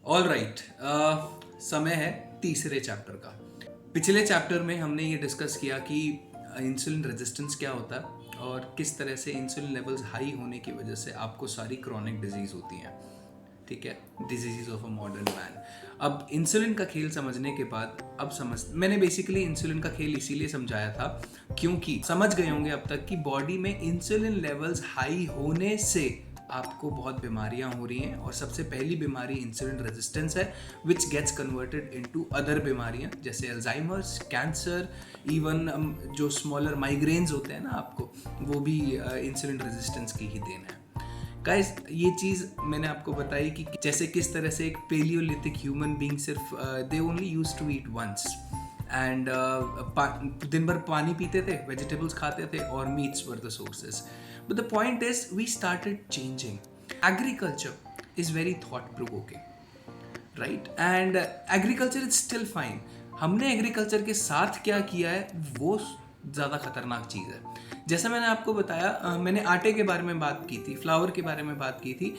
All right, समय है तीसरे चैप्टर का। पिछले चैप्टर में हमने ये डिस्कस किया कि इंसुलिन रेजिस्टेंस क्या होता है और किस तरह से इंसुलिन लेवल्स हाई होने की वजह से आपको सारी क्रॉनिक डिजीज होती हैं। ठीक है, disease of a modern man. अब इंसुलिन का खेल समझने के बाद मैंने बेसिकली इंसुलिन का खेल इसीलिए समझाया था क्योंकि समझ गए होंगे अब तक कि बॉडी में इंसुलिन लेवल्स हाई होने से आपको बहुत बीमारियां हो रही हैं और सबसे पहली बीमारी इंसुलिन रेजिस्टेंस है which gets converted into other बीमारियां जैसे अल्जाइमर्स, कैंसर, इवन जो स्मॉलर माइग्रेन्स होते हैं ना आपको, वो भी इंसुलिन रेजिस्टेंस की ही देन है। गाइस, ये चीज़ मैंने आपको बताई कि जैसे किस तरह से एक पेलियोलिथिक ह्यूमन बीइंग सिर्फ they only use to eat once and दिन भर पानी पीते थे, वेजिटेबल्स खाते थे और meats were the sources. But the point is we started changing. Agriculture is very thought provoking, right? And agriculture is still fine. हमने एग्रीकल्चर के साथ क्या किया है वो ज़्यादा खतरनाक चीज़ है। जैसा मैंने आपको बताया, मैंने आटे के बारे में बात की थी, फ्लावर के बारे में बात की थी।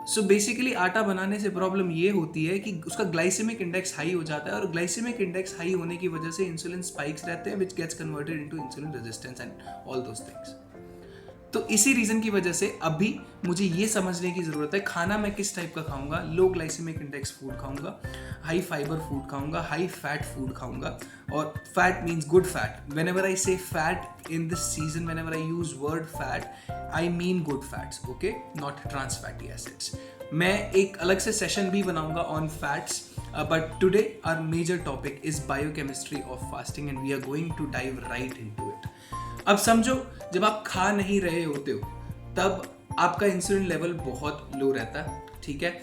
सो बेसिकली आटा बनाने से प्रॉब्लम ये होती है कि उसका ग्लाइसेमिक इंडेक्स हाई हो जाता है और ग्लाइसेमिक इंडेक्स हाई होने की वजह से इंसुलिन स्पाइक्स रहते हैं which gets converted into insulin resistance and all those things. तो इसी रीजन की वजह से अभी मुझे ये समझने की जरूरत है खाना मैं किस टाइप का खाऊंगा। लो ग्लाइसेमिक इंडेक्स फूड खाऊंगा, हाई फाइबर फूड खाऊंगा, हाई फैट फूड खाऊंगा। और fat means good fat. Whenever I say fat in this season, whenever I use word fat, I mean good fats, okay, not trans fatty acids. मैं एक अलग से session भी बनाऊंगा on fats, but today our major topic is biochemistry of fasting and we are going to dive right into it. अब समझो, जब आप खा नहीं रहे होते हो तब आपका इंसुलिन लेवल बहुत लो रहता है, ठीक है?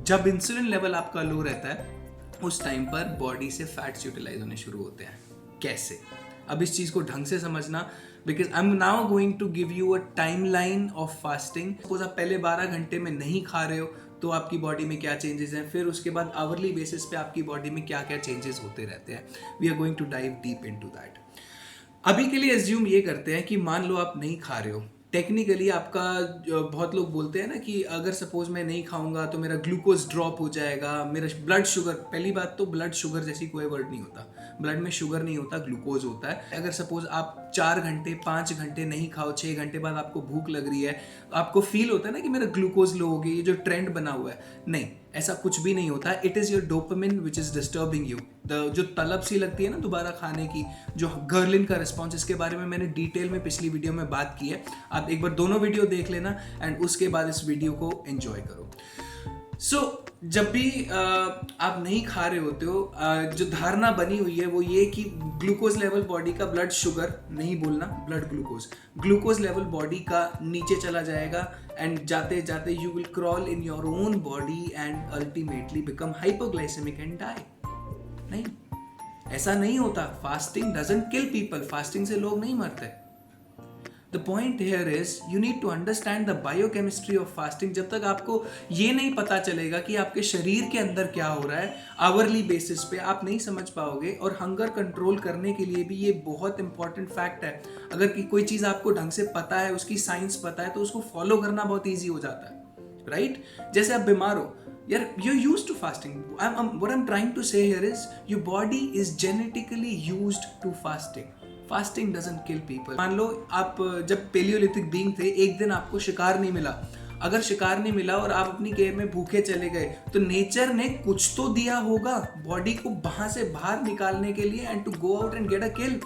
जब इंसुलिन लेवल आपका लो रहता है उस टाइम पर बॉडी से फैट्स यूटिलाइज होने शुरू होते हैं। कैसे? अब इस चीज को ढंग से समझना, because I am now going to give you a timeline of fasting. Suppose आप पहले 12 घंटे में नहीं खा रहे हो तो आपकी बॉडी में क्या चेंजेस हैं, फिर उसके बाद आवरली बेसिस पे आपकी बॉडी में क्या क्या चेंजेस होते रहते हैं। We are going to dive deep into that. अभी के लिए एज्यूम ये करते हैं कि मान लो आप नहीं खा रहे हो। टेक्निकली आपका, बहुत लोग बोलते हैं ना कि अगर सपोज मैं नहीं खाऊंगा तो मेरा ग्लूकोज ड्रॉप हो जाएगा, मेरा ब्लड शुगर। पहली बात तो ब्लड शुगर जैसी कोई वर्ड नहीं होता। ब्लड में शुगर नहीं होता, ग्लूकोज होता है। अगर सपोज आप 4 घंटे 5 घंटे नहीं खाओ, 6 घंटे बाद आपको भूख लग रही है तो आपको फील होता है ना कि मेरा ग्लूकोज लो हो गया, ये जो ट्रेंड बना हुआ है। नहीं, ऐसा कुछ भी नहीं होता। It is your dopamine which is disturbing you. जो तलब सी लगती है ना दोबारा खाने की, जो गर्लिन का रिस्पॉन्स, इसके बारे में मैंने डिटेल में पिछली वीडियो में बात की है। आप एक बार दोनों वीडियो देख लेना एंड उसके बाद इस वीडियो को एंजॉय करो। सो जब भी आप नहीं खा रहे होते हो, जो धारणा बनी हुई है वो ये कि ग्लूकोज लेवल बॉडी का, ब्लड शुगर नहीं बोलना, blood glucose, glucose level body का नीचे चला जाएगा एंड जाते जाते you will crawl in your own body and ultimately become hypoglycaemic and die. नहीं, ऐसा नहीं होता। Fasting doesn't kill people. Fasting से लोग नहीं मरते। The point here is you need to understand the biochemistry of fasting. जब तक आपको ये नहीं पता चलेगा कि आपके शरीर के अंदर क्या हो रहा है आवरली बेसिस पे, आप नहीं समझ पाओगे। और हंगर कंट्रोल करने के लिए भी ये बहुत इंपॉर्टेंट फैक्ट है। अगर कि कोई चीज़ आपको ढंग से पता है, उसकी साइंस पता है, तो उसको फॉलो करना बहुत ईजी हो जाता है, राइट? जैसे आप बीमार हो, यार, you're used to fasting. What I'm trying to say here is your body is genetically used to fasting. Fasting doesn't kill people. मान लो आप जब पेलियोलिथिक बीइंग थे, एक दिन आपको शिकार नहीं मिला। अगर शिकार नहीं मिला और आप अपनी केव में भूखे चले गए तो नेचर ने कुछ तो दिया होगा बॉडी को वहां से बाहर निकालने के लिए, and to go out and get a kill,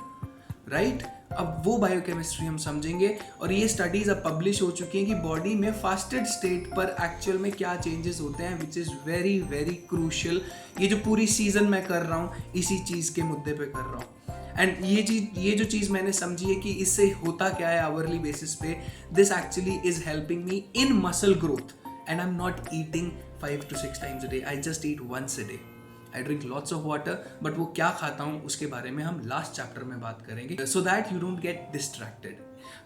right? अब वो बायोकेमिस्ट्री हम समझेंगे और ये स्टडीज अब पब्लिश हो चुकी हैं कि बॉडी में फास्टेड स्टेट पर एक्चुअल में क्या चेंजेस होते हैं, which is very very crucial. ये जो पूरी सीजन मैं कर रहा हूँ इसी चीज़ के मुद्दे पे कर रहा हूँ। एंड ये जो चीज़ मैंने समझी है कि इससे होता क्या है आवरली बेसिस पे, this actually is helping me in muscle growth. And I am not eating 5 to 6 times a day, I just eat once a day. I drink lots of water, but वो क्या खाता हूँ उसके बारे में हम last chapter में बात करेंगे, so that you don't get distracted.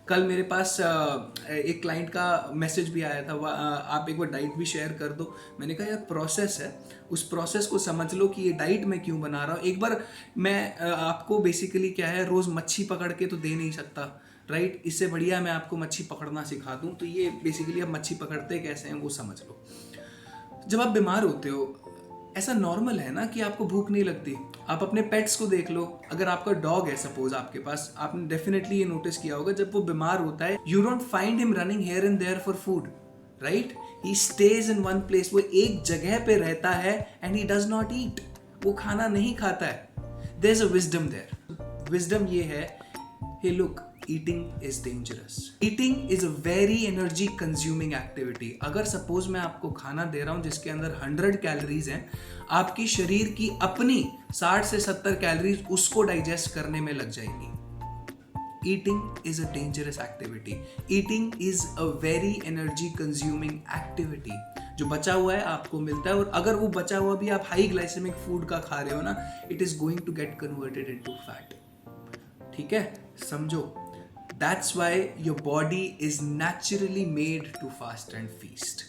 कल मेरे पास एक क्लाइंट का मैसेज भी आया था, आप एक बार डाइट भी शेयर कर दो। मैंने कहा यार, प्रोसेस है, उस प्रोसेस को समझ लो कि ये डाइट मैं क्यों बना रहा हूँ। एक बार मैं आपको बेसिकली क्या है, रोज़ मच्छी पकड़ के तो दे नहीं सकता, राइट? इससे बढ़िया मैं आपको मच्छी पकड़ना सिखा दूँ। तो ये बेसिकली अब मच्छी पकड़ते कैसे हैं वो समझ लो। जब आप बीमार होते हो ऐसा नॉर्मल है ना कि आपको भूख नहीं लगती। आप अपने पेट्स को देख लो, अगर आपका डॉग है सपोज आपके पास, आपने डेफिनेटली ये नोटिस किया होगा जब वो बीमार होता है, you don't find him running here and there for food, right? He stays in one place, वो एक जगह पे रहता है and he does not eat, वो खाना नहीं खाता है। There is a wisdom there. Wisdom ये है, hey look, eating is dangerous. Eating is a very energy consuming activity. अगर सपोज मैं आपको खाना दे रहा हूं जिसके अंदर 100 कैलोरीज हैं, आपकी शरीर की अपनी 60 से 70 कैलोरीज उसको डाइजेस्ट करने में लग जाएंगी। Eating is a dangerous activity. Eating is a very energy consuming activity. जो बचा हुआ है आपको मिलता है, और अगर वो बचा हुआ भी आप हाई ग्लाइसेमिक फूड का खा रहे हो ना, it is going to get converted into fat. ठीक है, समझो। That's why your body is naturally made to fast and feast,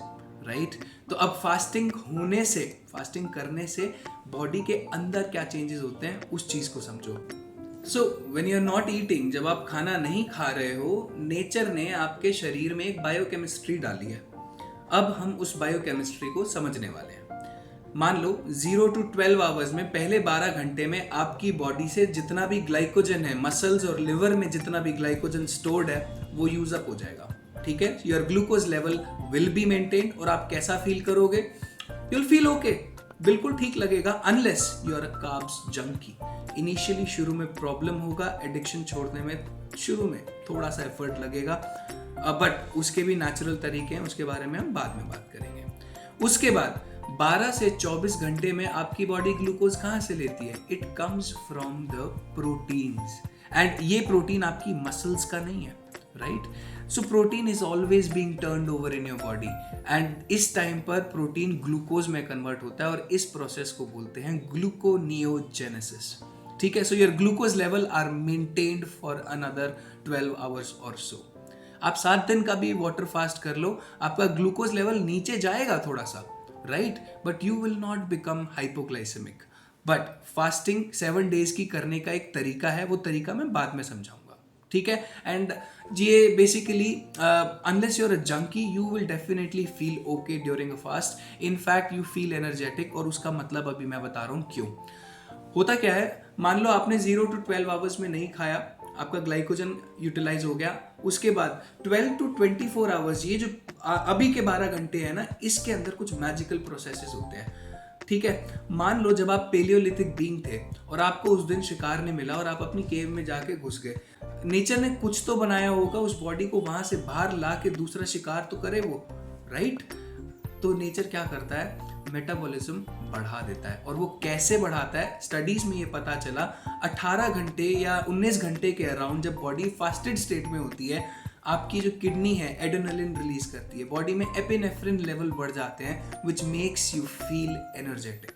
right? तो अब फास्टिंग करने से बॉडी के अंदर क्या चेंजेस होते हैं उस चीज को समझो। So when you're not eating, जब आप खाना नहीं खा रहे हो, नेचर ने आपके शरीर में एक बायोकेमिस्ट्री डाली है। अब हम उस बायोकेमिस्ट्री को समझने वाले हैं। मान लो 0 to 12 आवर्स में, पहले 12 घंटे में आपकी बॉडी से जितना भी ग्लाइकोजन है, मसल्स और लिवर में जितना भी ग्लाइकोजन स्टोर्ड है, वो यूज अप हो जाएगा। ठीक है, your glucose level will be maintained. और आप कैसा फील करोगे? यू विल फील ओके, बिल्कुल ठीक लगेगा, unless you are a carbs junkie. Initially शुरू में प्रॉब्लम होगा, एडिक्शन छोड़ने में शुरू में थोड़ा सा एफर्ट लगेगा, बट उसके भी नेचुरल तरीके हैं, उसके बारे में हम बाद में बात करेंगे। उसके बाद 12 से 24 घंटे में आपकी बॉडी ग्लूकोज कहाँ से लेती है? It comes from the proteins, and ये प्रोटीन आपकी मसल्स का नहीं है, right? So protein is always being turned over in your body, and इस टाइम पर प्रोटीन ग्लूकोज में कन्वर्ट होता है, और इस प्रोसेस को बोलते हैं ग्लूकोनियोजेनेसिस। ठीक है, so your glucose level are maintained for another 12 hours और सो। आप 7 दिन का भी वाटर फास्ट कर लो, आपका ग्लूकोज लेवल नीचे जाएगा थोड़ा सा, right? But you will not become hypoglycaemic. But fasting 7 days की करने का एक तरीका है, वो तरीका मैं बाद में समझाऊंगा। ठीक है, एंड ये basically unless you are a junkie, you will definitely feel okay during a fast. In fact you feel energetic, और उसका मतलब अभी मैं बता रहा हूँ क्यों। होता क्या है, मान लो आपने 0 to 12 आवर्स में नहीं खाया, आपका ग्लाइकोजन यूटिलाइज हो गया। उसके बाद 12 to 24 आवर्स, ये जो अभी के 12 घंटे हैं ना, इसके अंदर कुछ मैजिकल प्रोसेसेस होते हैं। ठीक है, मान लो जब आप पेलियोलिथिक बीइंग थे और आपको उस दिन शिकार नहीं मिला और आप अपनी केव में जाके घुस गए, नेचर ने कुछ तो बनाया होगा उस बॉडी को वहां से बाहर ला के दूसरा शिकार तो करे वो, राइट? तो नेचर क्या करता है? मेटाबॉलिज्म बढ़ा देता है। और वो कैसे बढ़ाता है? स्टडीज में ये पता चला, 18 घंटे या 19 घंटे के अराउंड जब बॉडी फास्टेड स्टेट में होती है, आपकी जो किडनी है एड्रेनलिन रिलीज करती है, बॉडी में एपिनेफ्रिन लेवल बढ़ जाते हैं, which makes you feel energetic,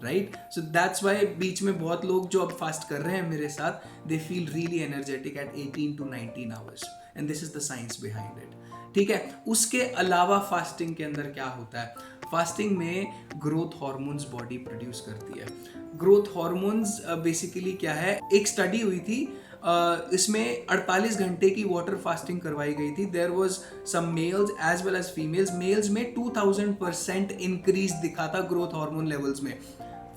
right? So that's why बीच में बहुत लोग जो अब फास्ट कर रहे हैं मेरे साथ, they feel really energetic at 18 to 19 hours, and this is the science behind it. ठीक है, उसके अलावा फास्टिंग के अंदर क्या होता है? फास्टिंग में ग्रोथ हार्मोन्स बॉडी प्रोड्यूस करती है। ग्रोथ हार्मोन्स बेसिकली क्या है? एक स्टडी हुई थी, इसमें 48 घंटे की वाटर फास्टिंग करवाई गई थी। There was some males as well as females. Males में 2000% इंक्रीज दिखा था ग्रोथ हार्मोन लेवल्स में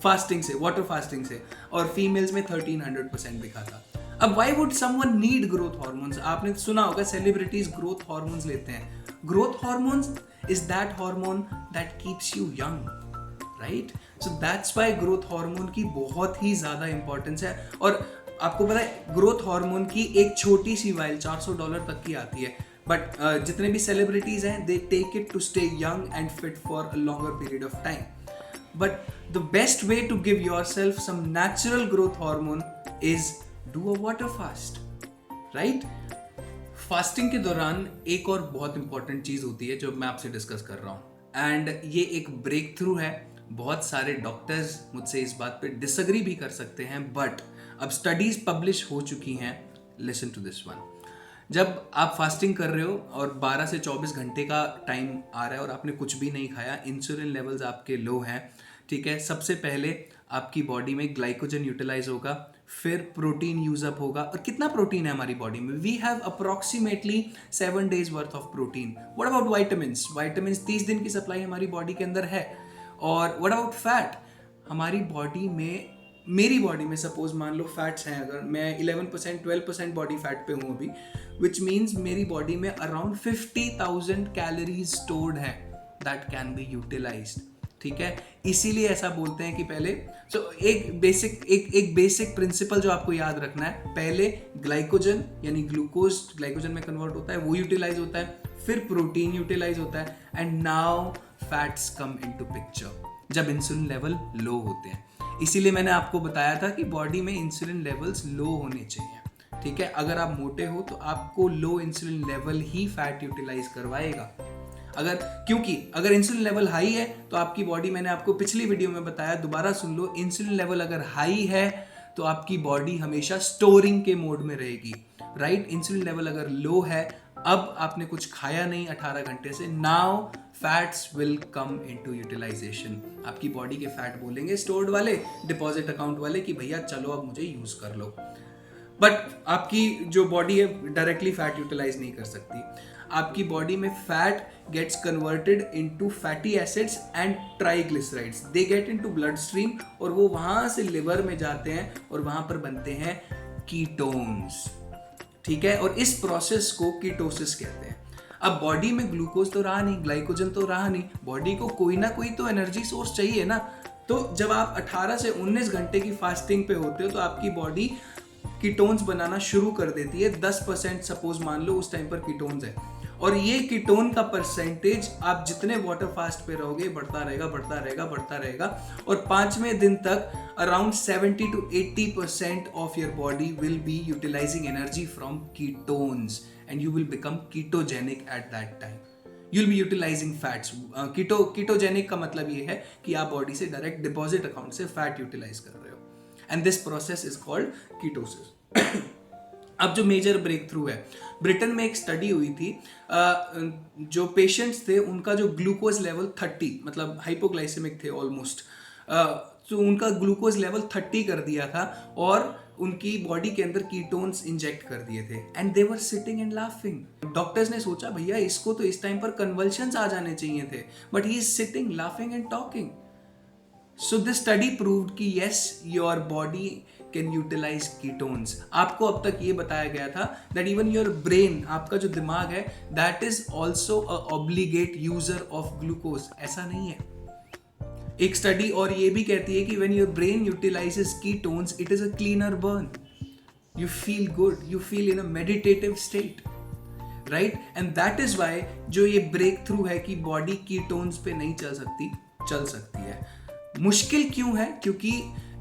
फास्टिंग से, वाटर फास्टिंग से, और फीमेल्स में 1300% दिखा था। अब why would someone need growth hormones? आपने सुना होगा सेलिब्रिटीज ग्रोथ हार्मोन्स लेते हैं। Growth hormones is that hormone that keeps you young, right? So that's why growth hormone की बहुत ही ज्यादा इंपॉर्टेंस है। और आपको पता है, ग्रोथ हार्मोन की एक छोटी सी वाइल $400 तक की आती है, बट जितने भी सेलिब्रिटीज हैं, they take it to stay young and fit for a longer period of time. But the best way to give yourself some natural growth hormone is do a water fast, right? Fasting के दौरान एक और बहुत important चीज होती है जो मैं आपसे डिस्कस कर रहा हूं, एंड ये एक ब्रेक थ्रू है। बहुत सारे डॉक्टर्स मुझसे इस बात पे डिसएग्री भी कर सकते हैं, बट अब स्टडीज पब्लिश हो चुकी हैं। Listen to this one. जब आप फास्टिंग कर रहे हो और 12 से 24 घंटे का टाइम आ रहा है और आपने कुछ भी नहीं खाया, इंसुलिन लेवल्स आपके लो हैं, ठीक है, सबसे पहले आपकी बॉडी में ग्लाइकोजन यूटिलाइज होगा, फिर प्रोटीन यूज अप होगा। और कितना प्रोटीन है हमारी बॉडी में? We have approximately 7 days worth of protein. What about vitamins? Vitamins 30 दिन की सप्लाई हमारी बॉडी के अंदर है। और व्हाट अबाउट फैट? हमारी बॉडी में, मेरी बॉडी में सपोज मान लो फैट्स हैं, अगर मैं 11% 12% बॉडी फैट पे हूँ अभी, विच मीन्स मेरी बॉडी में अराउंड 50,000 कैलोरीज स्टोर्ड है दैट कैन बी यूटिलाइज्ड। ठीक है, इसीलिए ऐसा बोलते हैं कि पहले एक बेसिक प्रिंसिपल जो आपको याद रखना है, पहले ग्लाइकोजन यानी ग्लूकोज ग्लाइकोजन में कन्वर्ट होता है, वो यूटिलाइज होता है, फिर प्रोटीन यूटिलाइज होता है, and now fats come into picture जब इंसुलिन लेवल लो होते हैं। इसीलिए मैंने आपको बताया था कि बॉडी में इंसुलिन लेवल्स लो होने चाहिए। ठीक है, अगर आप मोटे हो तो आपको लो इंसुलिन लेवल ही फैट यूटिलाइज करवाएगा। क्योंकि अगर इंसुलिन लेवल हाई है तो आपकी बॉडी, मैंने आपको पिछली वीडियो में बताया, दोबारा सुन लो, इंसुलिन लेवल अगर हाई है तो आपकी बॉडी हमेशा स्टोरिंग के मोड में रहेगी। राइट, इंसुलिन लेवल अगर लो है, अब आपने कुछ खाया नहीं 18 घंटे से, now fats will come into utilisation. आपकी बॉडी के फैट बोलेंगे स्टोर्ड वाले, डिपॉजिट अकाउंट वाले कि भैया चलो अब मुझे यूज कर लो। बट आपकी जो बॉडी है डायरेक्टली फैट यूटिलाइज नहीं कर सकती। आपकी बॉडी में fat gets converted into fatty acids and triglycerides, they get into blood stream, और वो वहां से लिवर में जाते हैं और वहां पर बनते हैं कीटोन्स। ठीक है, और इस प्रोसेस को कीटोसिस कहते हैं। अब बॉडी में ग्लूकोज तो रहा नहीं, ग्लाइकोजन तो रहा नहीं, बॉडी को कोई ना कोई तो एनर्जी सोर्स चाहिए ना। तो जब आप 18 से 19 घंटे की फास्टिंग पे होते हो तो आपकी बॉडी कीटोन्स बनाना शुरू कर देती है। 10% सपोज मान लो उस टाइम पर कीटोन्स है, और ये कीटोन का परसेंटेज आप जितने वाटर फास्ट पे रहोगे बढ़ता रहेगा बढ़ता रहेगा बढ़ता रहेगा, और 5वें दिन तक around 70 to 80% of your body will be utilising energy from ketones and you will become ketogenic at that time. You will be utilising fats. Ketogenic का मतलब ये है कि आप बॉडी से डायरेक्ट डिपॉजिट अकाउंट से फैट यूटिलाइज कर रहे हो, and this process is called ketosis. अब जो मेजर ब्रेक थ्रू है, ब्रिटेन में एक स्टडी हुई थी, जो पेशेंट्स थे उनका जो ग्लूकोज लेवल 30, मतलब हाइपोग्लाइसेमिक थे ऑलमोस्ट, तो उनका ग्लूकोज लेवल 30 कर दिया था और उनकी बॉडी के अंदर कीटोन्स इंजेक्ट कर दिए थे, and they were sitting and laughing. Doctors ने सोचा भैया इसको तो इस टाइम पर कन्वल्शंस आ जाने चाहिए थे, but he is sitting laughing and talking. So this study proved कि yes, your body can utilize ketones. आपको अब तक ये बताया गया था that even your brain, आपका जो दिमाग है, that is also a obligate user of glucose. ऐसा नहीं है। एक स्टडी और ये भी कहती है कि when your brain utilizes ketones, it is a cleaner burn. You feel good. You feel in a meditative state. Right? And that is why जो ये breakthrough है कि body ketones पे नहीं चल सकती है। मुश्किल क्यों है? क्योंकि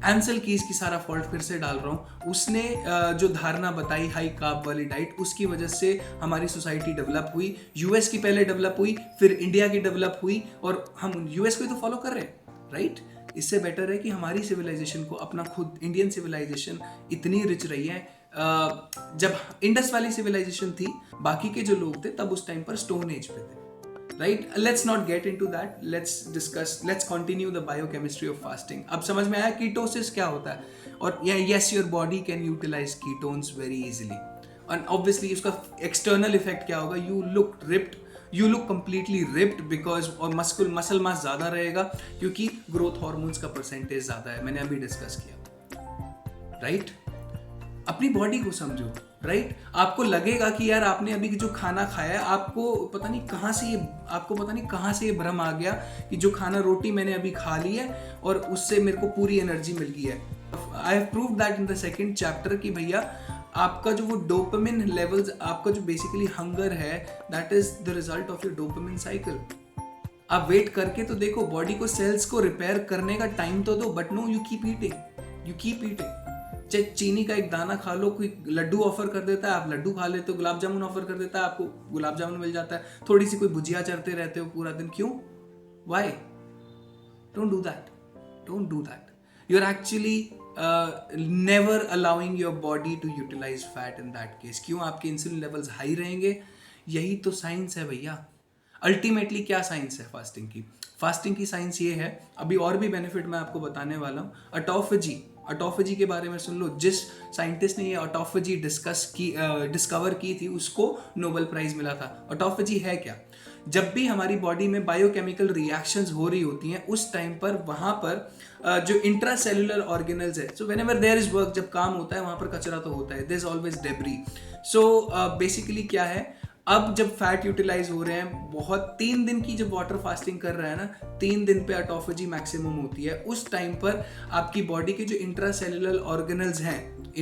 एंसल कीज की सारा फॉल्ट फिर से डाल रहा हूँ। उसने जो धारणा बताई हाई कार्ब वाली डाइट, उसकी वजह से हमारी सोसाइटी डेवलप हुई। यूएस की पहले डेवलप हुई, फिर इंडिया की डेवलप हुई, और हम यूएस को ही तो फॉलो कर रहे हैं। राइट, इससे बेटर है कि हमारी सिविलाइजेशन को, अपना खुद इंडियन सिविलाइजेशन इतनी रिच रही है। जब इंडस वाली सिविलाइजेशन थी, बाकी के जो लोग थे तब उस टाइम पर स्टोन एज पे थे। Right? Let's not get into that. Let's continue the biochemistry of fasting. अब समझ में आया कीटोसिस क्या होता है, और yes, your body can utilize ketones very easily. And obviously इसका external effect क्या होगा? You look ripped, you look completely ripped because, और muscle mass ज़्यादा रहेगा क्योंकि growth hormones का percentage ज़्यादा है, मैंने अभी डिस्कस किया। Right? अपनी बॉडी को समझो। राइट, आपको लगेगा कि यार आपने अभी जो खाना खाया है, आपको पता नहीं कहाँ से ये भ्रम आ गया कि जो खाना रोटी मैंने अभी खा ली है और उससे मेरे को पूरी एनर्जी मिल गई है। I have proved that in the second chapter कि भैया आपका जो वो डोपामिन लेवल्स, आपका जो बेसिकली हंगर है, that is the result of your dopamine cycle. आप वेट करके तो देखो, बॉडी को सेल्स को रिपेयर करने का टाइम तो दो, but no, you keep eating. चाहे चीनी का एक दाना खा लो, कोई लड्डू ऑफर कर देता है, आप लड्डू खा लेते हो, गुलाब जामुन ऑफर कर देता है, आपको गुलाब जामुन मिल जाता है, थोड़ी सी कोई भुजिया चरते रहते हो पूरा दिन। क्यों? Why? Don't do that. You are actually never allowing your body to utilise fat in that case. क्यों? आपके इंसुलिन लेवल्स हाई रहेंगे। यही तो साइंस है भैया। अल्टीमेटली क्या साइंस है फास्टिंग की साइंस ये है, अभी और भी बेनिफिट मैं आपको बताने वाला हूँ। ऑटोफेजी के बारे में सुन लो। जिस साइंटिस्ट ने ये ऑटोफेजी डिस्कवर की थी, उसको नोबेल प्राइज मिला था। ऑटोफेजी है क्या? जब भी हमारी बॉडी में बायोकेमिकल रिएक्शंस हो रही होती हैं उस टाइम पर वहाँ पर जो इंट्रासेल्युलर ऑर्गेनल्स है, so whenever there is work, जब काम होता है वहाँ पर कचरा तो होता है, there is always debris. So basically क्या है, अब जब फैट यूटिलाइज हो रहे हैं बहुत, 3 दिन की जब वाटर फास्टिंग कर रहा है ना, 3 दिन पे ऑटोफेजी मैक्सिमम होती है, उस टाइम पर आपकी बॉडी के जो इंट्रासेल्युलर ऑर्गेनल्स हैं,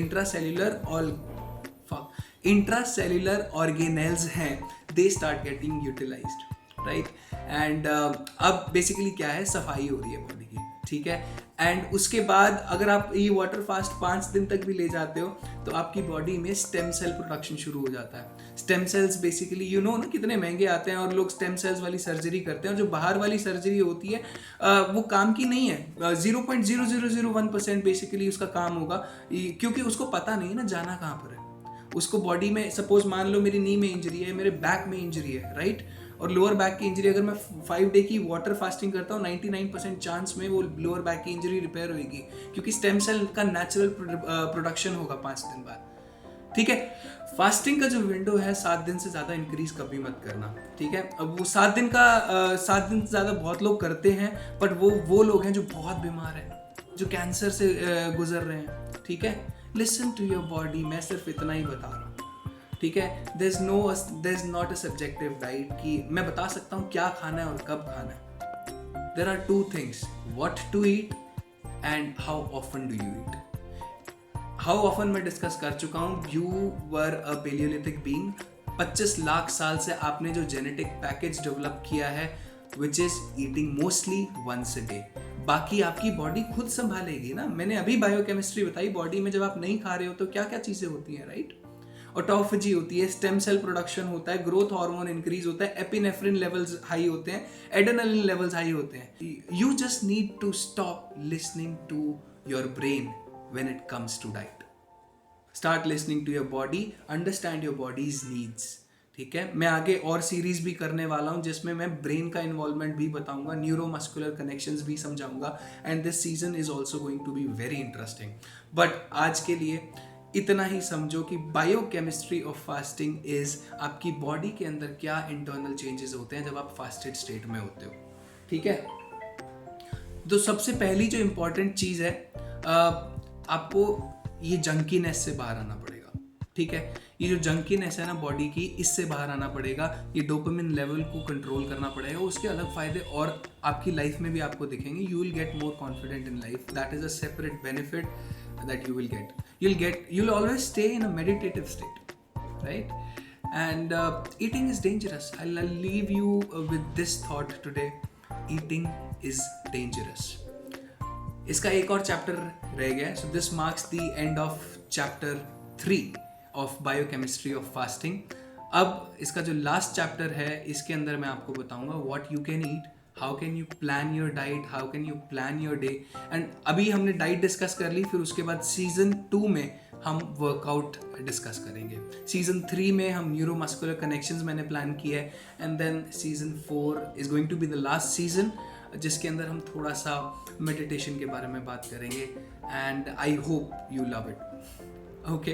इंट्रासेल्युलर ऑर्गेनल्स हैं, they start getting utilised, right. And अब बेसिकली क्या है, सफाई हो रही है बॉडी की, ठीक है। एंड उसके बाद अगर आप ये वाटर फास्ट 5 दिन तक भी ले जाते हो तो आपकी बॉडी में स्टेम सेल प्रोडक्शन शुरू हो जाता है। Stem cells basically you know ना कितने महंगे आते हैं, और लोग स्टेम सेल्स वाली सर्जरी करते हैं, और जो बाहर वाली सर्जरी होती है वो काम की नहीं है। 0.0001% बेसिकली उसका काम होगा, क्योंकि उसको पता नहीं है ना जाना कहाँ पर है। उसको बॉडी में, सपोज मान लो मेरी नी में इंजरी है, मेरे बैक में इंजरी है, राइट, और लोअर बैक की इंजरी, अगर मैं 5 डे की वाटर फास्टिंग करता हूँ 99% चांस में वो लोअर बैक की इंजरी रिपेयर होगी, क्योंकि स्टेम सेल का नेचुरल प्रोडक्शन होगा 5 दिन बाद, ठीक है। फास्टिंग का जो विंडो है 7 दिन से ज़्यादा इंक्रीज कभी मत करना, ठीक है। अब वो 7 दिन से ज़्यादा बहुत लोग करते हैं, बट वो लोग हैं जो बहुत बीमार हैं, जो कैंसर से गुजर रहे हैं, ठीक है। लिसन टू योर बॉडी, मैं सिर्फ इतना ही बता रहा हूँ, ठीक है। there's not a subjective diet कि मैं बता सकता हूँ क्या खाना है और कब खाना है। there are 2 things, what to eat and how often do you eat. how often मैं डिस्कस कर चुका हूँ। you were a paleolithic being, 25 lakh साल से आपने जो जेनेटिक पैकेज डेवलप किया है which is eating mostly once a day, बाकी आपकी बॉडी खुद संभालेगी ना। मैंने अभी बायोकेमिस्ट्री बताई, बॉडी में जब आप नहीं खा रहे हो तो क्या क्या चीज़ें होती हैं, राइट। ऑटोफेजी होती है, स्टेम सेल प्रोडक्शन होता है, ग्रोथ हार्मोन इंक्रीज होता है, एपिनेफ्रिन लेवल्स हाई होते हैं, एड्रेनलिन लेवल्स हाई होते हैं। You just need to stop listening to your brain when it comes to diet. Start listening to your body, understand your body's needs, ठीक है। मैं आगे और सीरीज भी करने वाला हूँ जिसमें मैं ब्रेन का इन्वॉल्वमेंट भी बताऊंगा, न्यूरोमस्कुलर कनेक्शंस भी समझाऊंगा, and this season is also going to be very interesting. But आज के लिए इतना ही समझो कि बायोकेमिस्ट्री ऑफ फास्टिंग इज आपकी बॉडी के अंदर क्या इंटरनल चेंजेस होते हैं जब आप फास्टेड स्टेट में होते हो, ठीक है। तो सबसे पहली जो इंपॉर्टेंट चीज़ है, आपको ये जंकीनेस से बाहर आना पड़ेगा, ठीक है। ये जो जंकीनेस है ना बॉडी की, इससे बाहर आना पड़ेगा। ये डोपामिन लेवल को कंट्रोल करना पड़ेगा। उसके अलग फायदे और आपकी लाइफ में भी आपको दिखेंगे। You will get more confident in life, that is a separate benefit that you will get. You'll always stay in a meditative state, right? And eating is dangerous. I'll leave you with this thought today. Eating is dangerous. इसका एक और chapter रह गया है, so this marks the end of chapter 3 of biochemistry of fasting. अब इसका जो last chapter है, इसके अंदर मैं आपको बताऊंगा what you can eat, how can you plan your diet, how can you plan your day. And अभी हमने डाइट डिस्कस कर ली, फिर उसके बाद सीजन 2 में हम वर्कआउट डिस्कस करेंगे। सीजन 3 में हम न्यूरोमस्कुलर कनेक्शंस मैंने प्लान किया है, and then season 4 is going to be the last season, जिसके अंदर हम थोड़ा सा मेडिटेशन के बारे में बात करेंगे। And I hope you love it. Okay,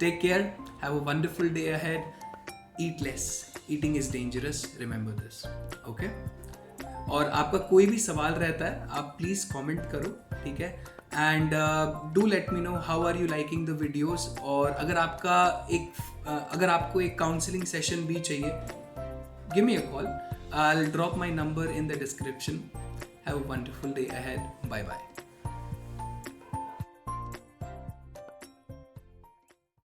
take care, have a wonderful day ahead, eat less, eating is dangerous, remember this, okay. और आपका कोई भी सवाल रहता है आप प्लीज़ कमेंट करो, ठीक है। And do let me know how are you liking the videos. और अगर आपको एक काउंसलिंग सेशन भी चाहिए, give me a call, I will drop my number in the description. Have a wonderful day ahead, bye bye.